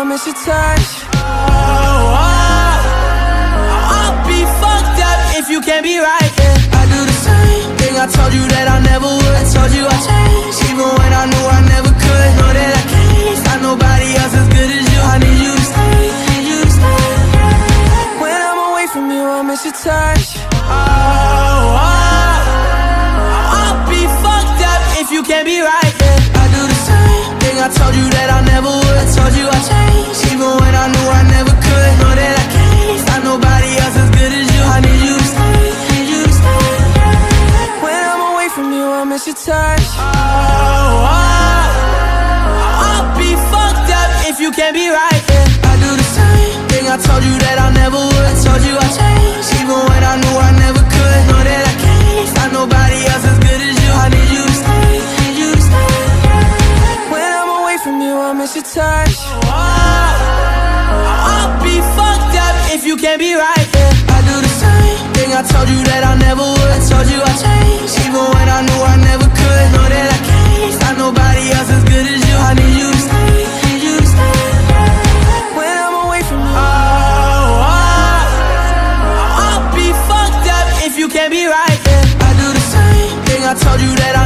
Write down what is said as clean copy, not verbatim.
I miss your touch. I'll be fucked up if you can't be right, yeah. I do the same thing I told you that I never would. I told you I'd change, even when I knew I never could. Know that I can't find nobody else as good as you. I need you to stay, need you to stay. When I'm away from you, I miss your touch. I'll be fucked up if you can't be right, yeah. I do the same thing I told you that I never would. I told you I'd change, even when I knew I never could. Know that I can't find nobody else as good as you. I need you to stay, need you to stay. When I'm away from you, I miss your touch. I'll be fucked up if you can't be right, yeah. I do the same thing I told you that I never would. I told you I'd change, even when I knew I never could. Know that I can't find nobody else as good as you. I need you to stay, need you to stay. When I'm away from you, I miss your touch. I'll be fucked up if you can't be right, yeah. I do the same thing I told you that I never would. I told you I'd change, even when I knew I never could. Know that I can't find nobody else as good as you. I need you to stay, need you to stay. When I'm away from you, I'll be fucked up if you can't be right, yeah. I do the same thing I told you that I